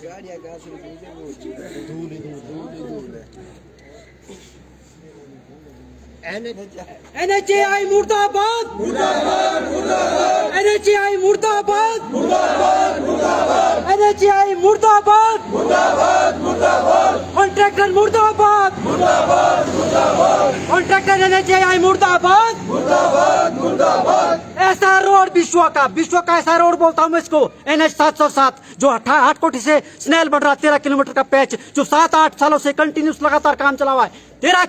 गाड़ियाँ कहाँ से धूल है। NHAI मुर्दाबाद, NHAI मुर्दाबाद, NHAI मुर्दाबाद, कॉन्ट्रैक्टर मुर्दाबाद, कॉन्ट्रैक्टर NHAI मुर्दाबाद। ऐसा रोड विश्व का ऐसा रोड बोलता हूँ मैं इसको। NH 707 जो हाटकोटी से स्नेल बढ़ रहा 13 किलोमीटर का पैच जो 7-8 सालों से कंटिन्यूस लगातार काम चला हुआ है। 13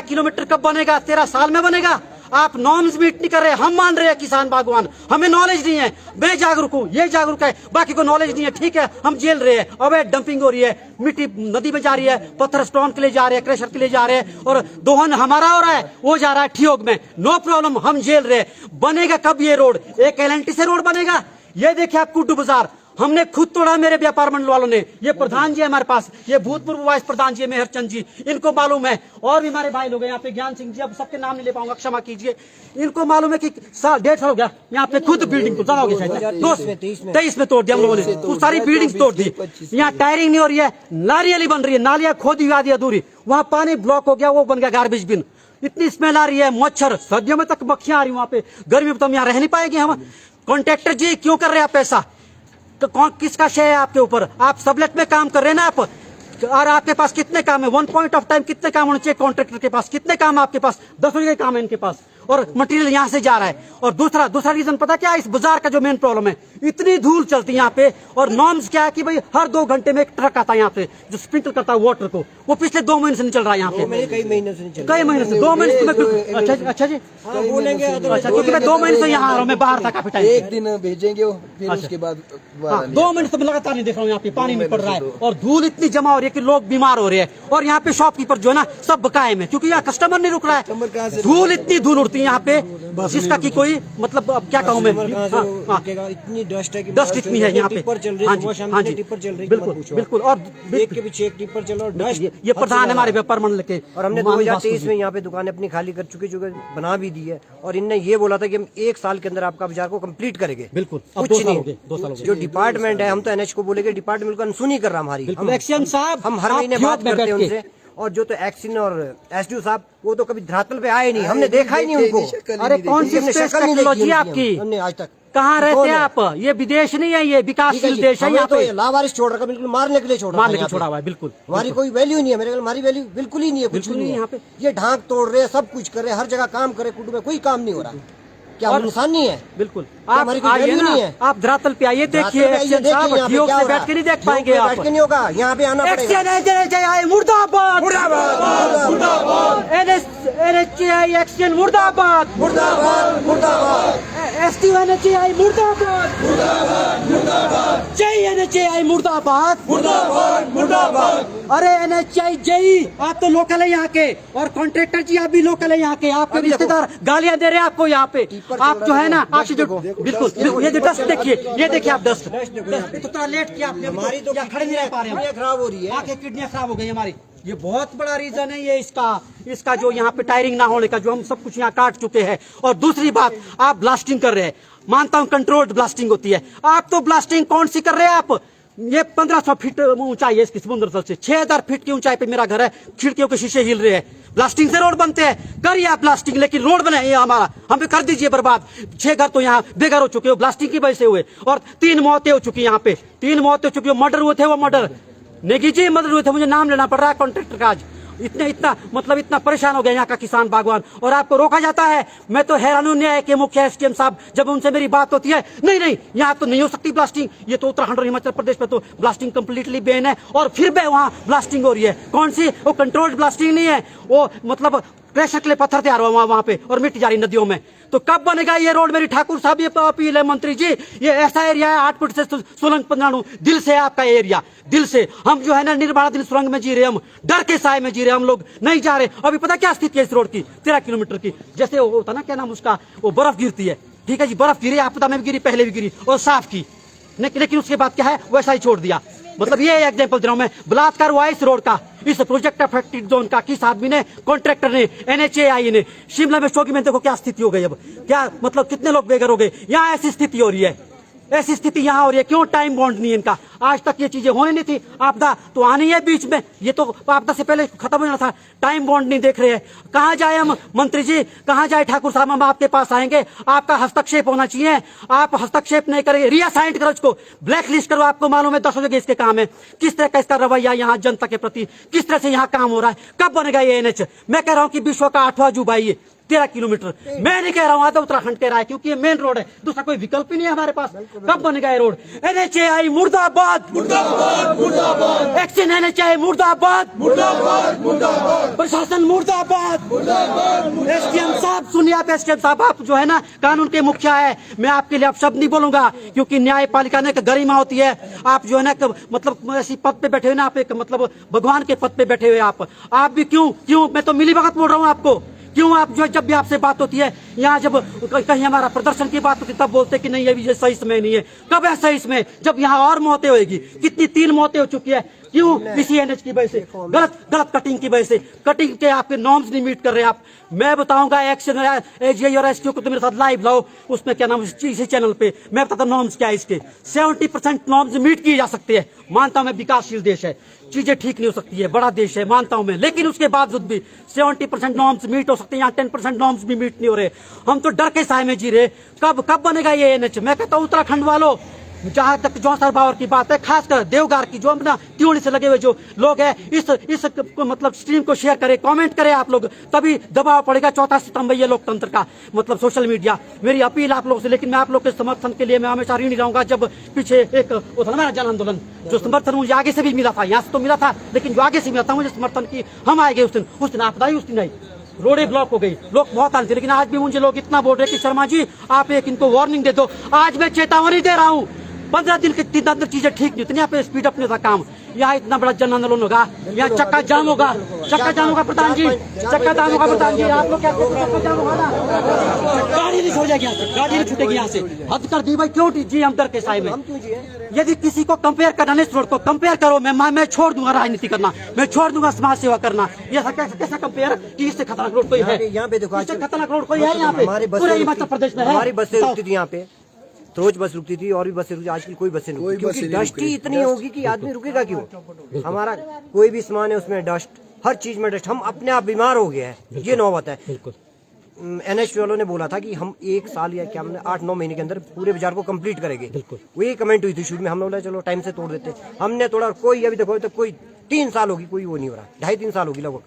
किलोमीटर कब बनेगा? 13 साल में बनेगा। आप नॉर्म्स मीट नहीं कर रहे। हम मान रहे हैं किसान बागवान, हमें नॉलेज नहीं है। मैं जागरूक हूँ, ये जागरूक है, बाकी को नॉलेज नहीं है। ठीक है, हम झेल रहे हैं। अवैध डंपिंग हो रही है, मिट्टी नदी में जा रही है, पत्थर स्टोन के लिए जा रहे हैं, क्रेशर के लिए जा रहे हैं, और दोहन हमारा हो रहा है, वो जा रहा है ठियोग में। नो प्रॉब्लम, हम झेल रहे हैं। बनेगा कब ये रोड? एक LNT से रोड बनेगा। ये देखिए आप कुड्डू बाजार हमने खुद तोड़ा, मेरे व्यापार मंडल वालों ने। ये प्रधान जी हमारे पास, ये भूतपूर्व वाइस प्रधान जी मेहरचंद जी, इनको मालूम है। और भी हमारे भाई लोग हैं यहाँ पे, ज्ञान सिंह जी, अब सबके नाम नहीं ले पाऊंगा, क्षमा कीजिए। इनको मालूम है कि 1.5 साल हो गया यहाँ पे खुद बिल्डिंग तो ज्यादा हो गया, 23 में तोड़ दिया हम लोगों ने। वो सारी बिल्डिंग तोड़ दी। यहाँ टायरिंग नहीं हो रही है, नालियां बन रही है, नालियां खोदी हुई आधी अधूरी। वहाँ पानी ब्लॉक हो गया, वो बन गया गार्बेज बिन। इतनी स्मेल आ रही है, मच्छर, सर्दियों में तक मक्खियां आ रही वहाँ पे। गर्मी में तो हम यहाँ रह नहीं पाएंगे हम। कॉन्ट्रैक्टर जी क्यों कर रहे हैं आप ऐसा? तो कौन किसका शेयर है आपके ऊपर? आप सबलेट में काम कर रहे हैं ना आप, और आपके पास कितने काम है? 1 पॉइंट ऑफ टाइम कितने काम होने चाहिए कॉन्ट्रैक्टर के पास? कितने काम है आपके पास? 10 बजे काम है इनके पास, और मटेरियल यहाँ से जा रहा है। और दूसरा रीजन पता क्या है? इस बाजार का जो मेन प्रॉब्लम है, इतनी धूल चलती है यहाँ पे। और नॉर्म्स क्या है कि भाई हर 2 घंटे में एक ट्रक आता है यहाँ पे जो स्प्रिंकल करता है वाटर को। वो पिछले 2 महीने से नहीं चल रहा है यहाँ पे। कई महीने से नहीं चल, कई महीने से 2 महीने से। अच्छा जी, बोलेंगे अच्छा, क्योंकि मैं 2 महीने से यहाँ आ रहा हूँ, मैं बाहर था काफी टाइम। एक दिन भेजेंगे वो, फिर उसके बाद 2 महीने से मैं लगातार नहीं देख रहा हूँ यहाँ पे, पानी नहीं पड़ रहा है। और धूल इतनी जमा हो रही है कि लोग बीमार हो रहे हैं। और यहाँ पे शॉपकीपर जो है ना सब बकाए में, क्योंकि यहाँ कस्टमर नहीं रुक रहा है। धूल इतनी धूल उड़ती है यहाँ पे जिसका की कोई मतलब, अब क्या कहूँ मैं। इतनी डस्ट है कि डस्ट इतनी है यहाँ पे। टिप्पर चल रही है, टिप्पर चल रही है, बिल्कुल। और एक के पीछे एक टिप्पर चल रहा है। डस्ट ये प्रधान है हमारे व्यापार मंडल के। और हमने 2023 में यहाँ पे दुकानें अपनी खाली कर चुके, जो बना भी दी है। और इनने ये बोला था कि हम 1 साल के अंदर आपका बाजार को कंप्लीट करेंगे। बिल्कुल, कुछ नहीं। जो डिपार्टमेंट है, हम तो NH को बोलेंगे, डिपार्टमेंट को अनसुनी कर रहा हमारी। हम हर महीने बात करते हैं उनसे। और जो तो एक्शन और SDO साहब, वो तो कभी धरातल पे आए नहीं, हमने देखा ही नहीं उनको। अरे कौन सी टेक्नोलॉजी आपकी? हमने आज तक। कहाँ रहते हैं आप? ये विदेश नहीं है, ये विकासशील देश है। यहाँ पे लावारिस छोड़ रखा, बिल्कुल मारने के लिए छोड़ हुआ है। बिल्कुल, हमारी कोई वैल्यू नहीं है। मेरे ख्याल हमारी वैल्यू बिल्कुल ही नहीं है, कुछ नहीं है यहाँ पे। ये ढांक तोड़ रहे हैं, सब कुछ कर रहे हैं, हर जगह काम करे, कुटुंब में कोई काम नहीं हो रहा। क्या हम इंसान नहीं है? बिल्कुल, आप आइए ना, आप धरातल पे आइए, देखिए। ठियोग से बैठ के नहीं देख पाएंगे आप। नहीं होगा, यहाँ पे आना पड़ेगा। मुर्दाबाद, NHAI एक्शन मुर्दाबाद, SDO NHAI मुर्दाबाद, जय NHAI मुर्दाबाद। अरे NHAI जय, आप तो लोकल है यहाँ के, और कॉन्ट्रैक्टर जी आप भी लोकल है यहाँ के। आपके रिश्तेदार गालियां दे रहे हैं आपको यहाँ पे। आप जो है ना, आपकी जो बिल्कुल, ये जो डस्ट देखिए, ये देखिए आप डस्ट। तो थोड़ा लेट किया आपने, हमारी तो खड़े नहीं रह पा रहे हैं, खराब हो रही है, आंखें किडनियां खराब हो गई हमारी। ये बहुत बड़ा रीजन है ये इसका जो यहाँ पे टायरिंग ना होने का, जो हम सब कुछ यहाँ काट चुके हैं। और दूसरी बात, आप ब्लास्टिंग कर रहे हैं। मानता हूँ कंट्रोल्ड ब्लास्टिंग होती है, आप तो ब्लास्टिंग कौन सी कर रहे हैं आप? ये 1500 फीट ऊंचाई है इसकी समुद्र तल से, 6000 फीट की ऊंचाई पे मेरा घर है। खिड़कियों के शीशे हिल रहे हैं। ब्लास्टिंग से रोड बनते हैं, करिए आप ब्लास्टिंग, लेकिन रोड बने ये हमारा, हम पे कर दीजिए बर्बाद। 6 घर तो यहाँ बेघर हो चुके हो, ब्लास्टिंग की वजह से हुए। और 3 मौतें हो चुकी यहाँ पे, 3 मौतें हो चुकी। मर्डर हुए थे, वो मर्डर नेगी जी मर्डर हुए थे। मुझे नाम लेना पड़ रहा है कॉन्ट्रैक्टर का। आज इतना परेशान हो गया यहाँ का किसान बागवान, और आपको रोका जाता है। मैं तो हैरान हूं न्याय के मुख्य SDM साहब, जब उनसे मेरी बात होती है, नहीं यहाँ तो नहीं हो सकती ब्लास्टिंग, ये तो उत्तराखंड और हिमाचल प्रदेश में तो ब्लास्टिंग कंप्लीटली बैन है। और फिर भी वहाँ ब्लास्टिंग हो रही है। कौन सी? वो कंट्रोल्ड ब्लास्टिंग नहीं है, वो मतलब क्रेशर के लिए पत्थर तैयार हुआ वहाँ पे, और मिट्टी जा रही नदियों में। तो कब बनेगा ये रोड? मेरी ठाकुर साहब ये अपील है मंत्री जी। ये ऐसा एरिया है 8 फुट से सोलंग पंद्राणु, दिल से आपका एरिया, दिल से। हम जो है ना निर्माणाधीन सुरंग में जी रहे, हम डर के साए में जी रहे, हम लोग नहीं जा रहे। अभी पता क्या स्थिति है इस रोड की? 13 किलोमीटर की, जैसे होता ना, क्या नाम उसका, वो बर्फ गिरती है। ठीक है जी, बर्फ गिरी, आपदा में भी गिरी, पहले भी गिरी, और साफ की। लेकिन उसके बाद क्या है, वैसा ही छोड़ दिया। मतलब ये एग्जांपल दे रहा हूं मैं, बलात्कार हुआ इस रोड का, इस प्रोजेक्ट अफेक्टेड जोन का, किस आदमी ने, कॉन्ट्रैक्टर ने, NHAI ने। शिमला में शोकी में देखो क्या स्थिति हो गई, अब क्या मतलब कितने लोग बेघर हो गए। यहाँ ऐसी स्थिति हो रही है, ऐसी स्थिति यहाँ हो रही है। क्यों? टाइम बॉन्ड नहीं इनका। आज तक ये चीजें होनी नहीं थी। आपदा तो आनी है बीच में, ये तो आपदा से पहले खत्म हो जाना था। टाइम बॉन्ड नहीं देख रहे हैं। कहाँ जाए हम मंत्री जी, कहाँ जाए ठाकुर साहब, हम आपके पास आएंगे। आपका हस्तक्षेप होना चाहिए, आप हस्तक्षेप नहीं करेंगे। रीअसाइन करो उसको, ब्लैक लिस्ट करो। आपको मालूम है 10 जगह इसके काम है। किस तरह का इसका रवैया यहाँ जनता के प्रति, किस तरह से यहाँ काम हो रहा है। कब बनेगा ये NH? मैं कह रहा हूँ कि विश्व का 8वां अजूबा ये 13 किलोमीटर। मैं नहीं कह रहा हूं, आधा उत्तराखंड कह रहा है, क्योंकि ये मेन रोड है, दूसरा कोई विकल्प ही नहीं है हमारे पास। कब बनेगा ये रोड? NHAI मुर्दाबाद, मुर्दाबाद, मुर्दाबाद। एक्शन NHAI मुर्दाबाद, मुर्दाबाद, मुर्दाबाद। प्रशासन मुर्दाबाद, मुर्दाबाद। SDM साहब सुनिए, आप SDM साहब, आप जो है ना कानून के मुखिया है, मैं आपके लिए अब शब्द नहीं बोलूंगा, क्योंकि न्यायपालिका ने गरिमा होती है। आप जो है ना मतलब ऐसी पद पे बैठे हुए ना, आप एक मतलब भगवान के पद पे बैठे हुए आप भी क्यों मैं तो मिली भगत बोल रहा हूँ आपको। क्यों आप जो जब भी आपसे बात होती है, यहाँ जब कहीं हमारा प्रदर्शन की बात होती है, तब बोलते कि नहीं ये सही समय नहीं है। कब है सही समय? जब यहाँ और मौतें होगी। कितनी 3 मौतें हो चुकी है। क्यों? इसी NH की वजह से, गलत कटिंग की वजह से। कटिंग के आपके नॉर्म्स नहीं मीट कर रहे आप। मैं बताऊंगा एक्शन AGI और SQ को तो मेरे साथ लाइव लाओ, उसमें क्या नाम, इसी चैनल पे मैं बताता नॉर्म्स क्या है इसके। 70% नॉर्म्स मीट किए जा सकते हैं। मानता हूं मैं विकासशील देश है, चीजें ठीक नहीं हो सकती है, बड़ा देश है, मानता हूं मैं, लेकिन उसके बावजूद भी 70% नॉर्म्स मीट हो सकते हैं। यहाँ 10% नॉर्म्स भी मीट नहीं हो रहे। हम तो डर के साए में जी रहे। कब बनेगा ये NH? मैं कहता हूँ उत्तराखंड वालों, जहां तक जौसर बावर की बात है, खासकर देवगार की, जो अपना त्योड़ी से लगे हुए जो लोग हैं, इस मतलब स्ट्रीम को शेयर करें, कमेंट करें आप लोग, तभी दबाव पड़ेगा। 4 सितंबर ये लोकतंत्र का मतलब सोशल मीडिया। मेरी अपील आप लोगों से, लेकिन मैं आप लोग के समर्थन के लिए मैं हमेशा ऋणी रहूंगा। जब पीछे एक वो था हमारा जन आंदोलन, जो समर्थन मुझे आगे से भी मिला था, यहाँ से तो मिला था, लेकिन जो आगे से मिला था मुझे समर्थन की, हम आए गए उस दिन आपदा ही उस दिन आई, रोडें ब्लॉक हो गई, लोग बहुत आए थे। लेकिन आज भी मुझे लोग इतना बोल रहे कि शर्मा जी आप एक इनको वार्निंग दे दो। आज मैं चेतावनी दे रहा हूँ, 15 दिन के अंदर चीजें ठीक नहीं, इतनी यहाँ पे स्पीड अपने था काम। यहाँ इतना बड़ा जन आंदोलन होगा, यहाँ चक्का जाम होगा, चक्का जाम होगा प्रधान जी, चक्का जाम होगा प्रधान जी। आप लोग क्या कहते हैं? चक्का जाम होगा ना, गाड़ी नहीं छोड़ेगी यहाँ से, गाड़ी नहीं छूटेगी यहाँ से। हद कर दी भाई, क्यों जी हम डर के साए में। यदि किसी को कंपेयर करना नहीं, रोड को कंपेयर करो, मैं छोड़ दूंगा राजनीति करना, मैं छोड़ दूंगा समाज सेवा करना। ये कैसा कंपेयर कि इससे खतरनाक रोड कोई है? यहाँ पे देखो, इससे खतरनाक रोड कोई है यहाँ पे? पूरे हिमाचल प्रदेश में है। हमारी बसें रुकती थी यहाँ पे, रोज बस रुकती थी, और भी बसें रुकती, आजकल कोई बसें नहीं, क्योंकि डस्ट ही इतनी होगी कि आदमी रुकेगा क्यों। हमारा कोई भी सामान है उसमें डस्ट, हर चीज में डस्ट, हम अपने आप बीमार हो गए हैं। ये नौबत है। NH वालों ने बोला था कि हम 1 साल या क्या 8-9 महीने के अंदर पूरे बाजार को कंप्लीट करेंगे। वो ये कमेंट हुई थी शुरू में, हम लोग चलो टाइम से तोड़ देते, हमने तोड़ा। कोई अभी देखो तक कोई 3 साल होगी, कोई वो नहीं हो रहा, 2.5-3 साल होगी लगभग,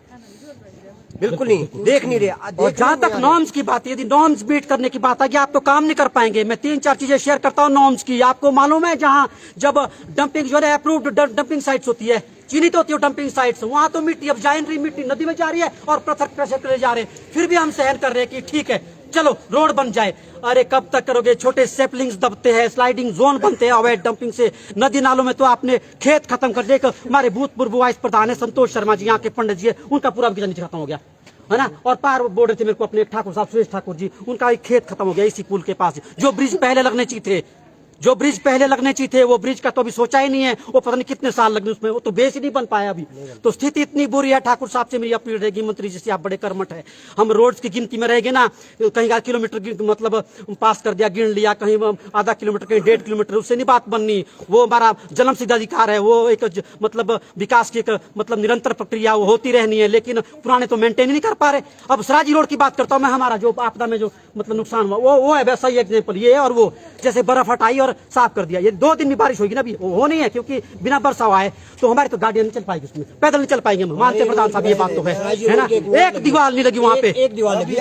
बिल्कुल नहीं, देख नहीं रहे। और जहां तक नॉर्म्स की बात है, यदि नॉर्म्स बीट करने की बात है कि आप तो काम नहीं कर पाएंगे। मैं 3-4 चीजें शेयर करता हूँ नॉर्म्स की। आपको मालूम है जहां जब डंपिंग जो है अप्रूव्ड डंपिंग साइट्स होती है, चिन्हित होती है डंपिंग साइट्स, वहां तो मिट्टी अब जा रही, मिट्टी नदी में जा रही है और पत्थर प्रेशर करे जा रहे हैं, फिर भी हम सहन कर रहे हैं कि ठीक है चलो रोड बन जाए। अरे कब तक करोगे? छोटे सेपलिंग्स दबते हैं, स्लाइडिंग जोन बनते हैं अवैध डंपिंग से। नदी नालों में तो आपने खेत खत्म कर दिए। हमारे भूतपूर्व वाइस प्रधान है संतोष शर्मा जी, यहाँ के पंडित जी है, उनका पूरा बगीचा नीचे खत्म हो गया है ना। और पार बोल रहे थे मेरे को अपने ठाकुर साहब, सुरेश ठाकुर जी, उनका एक खेत खत्म हो गया इसी पुल के पास। जो ब्रिज पहले लगने चाहिए थे, जो ब्रिज पहले लगने चाहिए थे, वो ब्रिज का तो अभी सोचा ही नहीं है। वो पता नहीं कितने साल लगने उसमें, वो तो बेस ही नहीं बन पाया अभी। तो स्थिति इतनी बुरी है। ठाकुर साहब से मेरी अपील रहेगी, मंत्री जी से, आप बड़े कर्मठ है, हम रोड्स की गिनती में रहेंगे ना, कहीं का किलोमीटर मतलब पास कर दिया, गिन लिया, कहीं आधा किलोमीटर, कहीं 1.5 किलोमीटर, उससे नहीं बात बननी। वो हमारा जन्म सिद्ध अधिकार है, वो एक मतलब विकास की एक मतलब निरंतर प्रक्रिया वो होती रहनी है, लेकिन पुराने तो मेंटेन नहीं कर पा रहे। अब सराजी रोड की बात करता हूँ मैं, हमारा जो आपदा में जो मतलब नुकसान हुआ वो है वैसा ही एग्जाम्पल ये है। और वो जैसे बर्फ हटाई और साफ कर दिया, ये 2 दिन भी बारिश होगी ना, अभी वो नहीं है, क्योंकि बिना बरसा हुआ है तो हमारी तो गाड़ियां नहीं चल पाएगी, उसमें पैदल नहीं चल पाएंगे। मानते प्रधान साहब ये बात तो है ना। एक दीवार नहीं लगी वहाँ पे, एक दीवार लगी।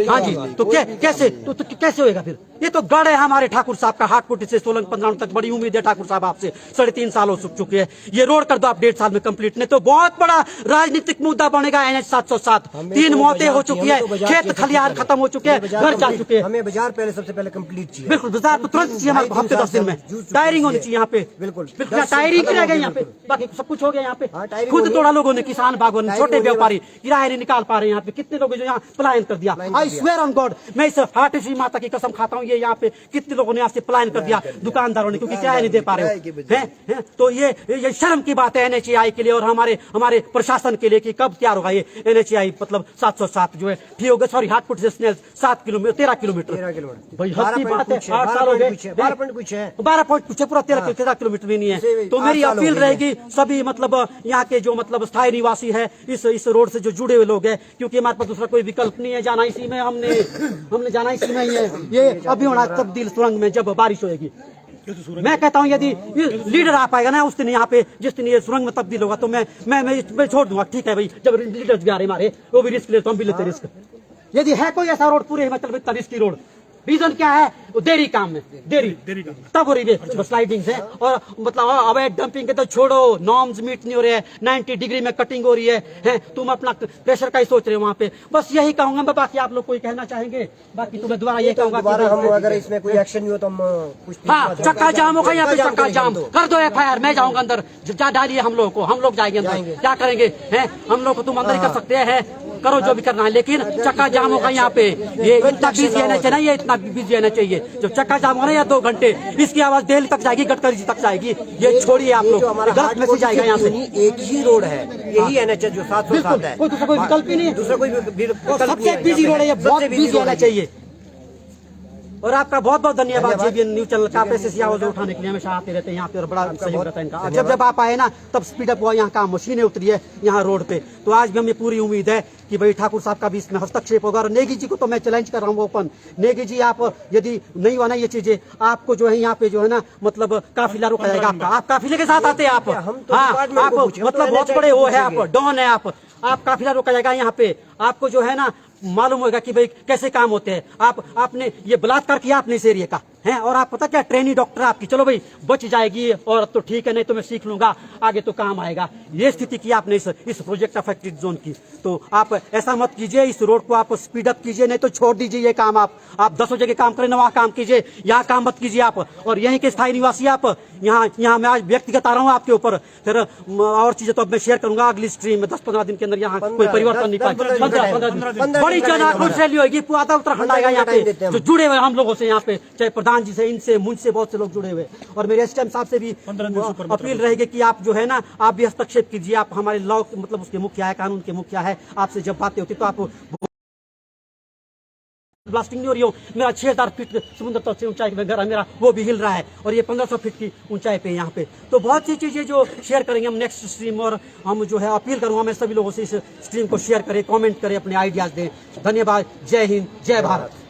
हाँ जी, तो कैसे कैसे होगा फिर? ये तो गढ़ है हमारे ठाकुर साहब का, हाटकोटी से सोलंग पंद्राण तक। बड़ी उम्मीद है ठाकुर साहब आपसे, 3.5 साल हो चुके हैं। ये रोड कर दो आप 1.5 साल में कंप्लीट, नहीं तो बहुत बड़ा राजनीतिक मुद्दा बनेगा। NH 707 3 मौतें हो चुकी है, खेत खलिहान खत्म हो चुके हैं, घर जा चुके हैं। हमें बाजार पहले सबसे पहले कंप्लीट चाहिए। बिल्कुल, बाजार तो तुरंत चाहिए हमारे, हफ्ते 10 दिन में टायरिंग होनी चाहिए यहाँ पे। बिल्कुल टायरिंग ही रह गई यहाँ पे, बाकी सब कुछ हो गया यहाँ पे। खुद तोड़ा लोगों ने, किसान बागवान, छोटे व्यापारी किराए नहीं निकाल पा रहे यहाँ पे। कितने लोग जो यहाँ पलायन कर दिया। आई स्वेयर ऑन गॉड, मैं इस हाटकेश्वरी माता की कसम खाता हूँ, ये यहाँ पे कितने लोगों ने यहाँ से पलायन कर दिया दुकानदारों ने, क्योंकि किराया नहीं दे पा रहे हो हैं। तो ये शर्म की बात है NHAI के लिए और हमारे प्रशासन के लिए कि कब तैयार होगा ये NHAI मतलब 707 जो है ठीक होगा। सॉरी हाटपुट से स्नेल 7 किलोमीटर 13 किलोमीटर भाई हद की बात है। 8 साल हो गए 12 पॉइंट कुछ है, 12 पॉइंट कुछ है, पूरा 13 किलोमीटर भी नहीं है। तो मेरी अपील रहेगी सभी मतलब यहाँ के जो मतलब स्थायी निवासी है इस रोड से जो जुड़े हुए लोग हैं, क्योंकि हमारे पास दूसरा कोई विकल्प नहीं है, जाना इसी में हमने जाना इसी में ही है। ये अभी होना तब्दील सुरंग में जब बारिश होगी। मैं कहता हूँ यदि लीडर आ पाएगा ना उस दिन यहाँ पे, जिस दिन ये सुरंग में तब्दील होगा तो मैं छोड़ दूंगा। ठीक है भाई, जब लीडर्स भी आ रहे हमारे वो भी रिस्क लेते हम भी लेते रिस्क। यदि है कोई ऐसा रोड पूरे हिमाचल में इतना रिस्की रोड, रीजन क्या है? देरी काम में देरी तब हो रही है स्लाइडिंग से, और मतलब अवैध डंपिंग के तो छोड़ो, नॉर्म्स मीट नहीं हो रहे हैं, 90 डिग्री में कटिंग हो रही है तुम अपना प्रेशर का ही सोच रहे हो वहाँ पे। बस यही कहूंगा मैं, बाकी आप लोग कोई कहना चाहेंगे? बाकी तुम्हें दोबारा ये कहूंगा हम अगर इसमें कोई एक्शन नहीं हो तो हम कुछ हाँ चक्का जाम होगा यहाँ पे, चक्का जाम कर दो FIR, मैं जाऊंगा अंदर, जा डालिए हम लोग को, हम लोग जाएंगे अंदर, क्या करेंगे हैं हम लोग को? तुम अंदर ही कर सकते हैं, करो जो भी करना है, लेकिन चक्का जाम होगा यहाँ पे। ये इतना बिजी रहना चाहिए, ये इतना बिजी रहना चाहिए। जो चक्का जाम हो रहा है या 2 घंटे, इसकी आवाज दिल्ली तक जाएगी, गडकरी जी तक जाएगी। ये छोड़िए आप लोग, गलत मैसेज आएगा यहाँ से। एक ही रोड है, यही NH जो 707 है, दूसरा कोई विकल्प ही नहीं है, दूसरा कोई सबसे बिजी रोड है ये, बहुत बिजी रहना चाहिए। और आपका बहुत बहुत धन्यवाद JBN न्यूज चैनल का, आप ऐसी आवाज उठाने के लिए हमेशा आते रहते हैं यहाँ पे और बड़ा सहयोग रहता है इनका। जब आप आए ना तब स्पीडअप हुआ, यहाँ काम मशीनें उतरी है यहाँ रोड पे। तो आज भी हमें पूरी उम्मीद है कि भाई ठाकुर साहब का भी इसमें हस्तक्षेप होगा। और नेगी जी को तो मैं चैलेंज कर रहा हूँ ओपन, नेगी जी आप यदि नहीं हुआ ना ये चीजें, आपको जो है यहाँ पे जो है ना मतलब काफिला रोका जाएगा आपका। आप काफिले के साथ आते हैं आप, हाँ आप मतलब बहुत बड़े वो है, आप डॉन है, आप काफिला रोका जाएगा यहाँ पे। आपको जो है ना मालूम होगा कि भाई कैसे काम होते हैं। आपने ये बलात्कार किया आपने इस एरिया का है, और आप पता क्या ट्रेनी डॉक्टर आपकी, चलो भाई बच जाएगी और तो ठीक है, नहीं तो मैं सीख लूंगा, आगे तो काम आएगा। ये स्थिति की आपने इस प्रोजेक्ट अफेक्टेड जोन की। तो आप ऐसा मत कीजिए, इस रोड को आप स्पीडअप कीजिए, नहीं तो छोड़ दीजिए ये काम। आप 10 जगह काम करें ना, वहाँ काम कीजिए, यहाँ काम मत कीजिए आप। और यहीं के स्थायी निवासी आप, यहाँ मैं आज व्यक्तिगत आ रहा हूँ आपके ऊपर। फिर और चीजें तो अब मैं शेयर करूंगा अगली स्ट्रीम में। 10-15 दिन के अंदर यहाँ कोई परिवर्तन नहीं पाए, 15 दिन बड़ी जन आक्रोश रैली होगी, आधा उत्तराखंड आएगा यहाँ पे जो जुड़े हुए हम लोगों से, यहाँ पे चाहे प्रधान जी से, इनसे मुझसे बहुत से लोग जुड़े हुए। और मेरे SDM साहब से भी अपील रहेगी कि आप जो है ना आप भी हस्तक्षेप कीजिए। आप हमारे लॉ मतलब उसके मुखिया है, कानून के मुखिया है, आपसे जब बातें होती तो आप ब्लास्टिंग नहीं हो रही हो। मेरा 6000 फीट समुद्र तल से ऊंचाई में घर है मेरा, वो भी हिल रहा है, और ये 1500 फीट की ऊंचाई पे यहाँ पे। तो बहुत सी चीजें जो शेयर करेंगे हम नेक्स्ट स्ट्रीम। और हम जो है अपील करूंगा मैं सभी लोगों से इस स्ट्रीम को शेयर करें, कमेंट करें, अपने आइडियाज दें। धन्यवाद, जय हिंद, जय भारत।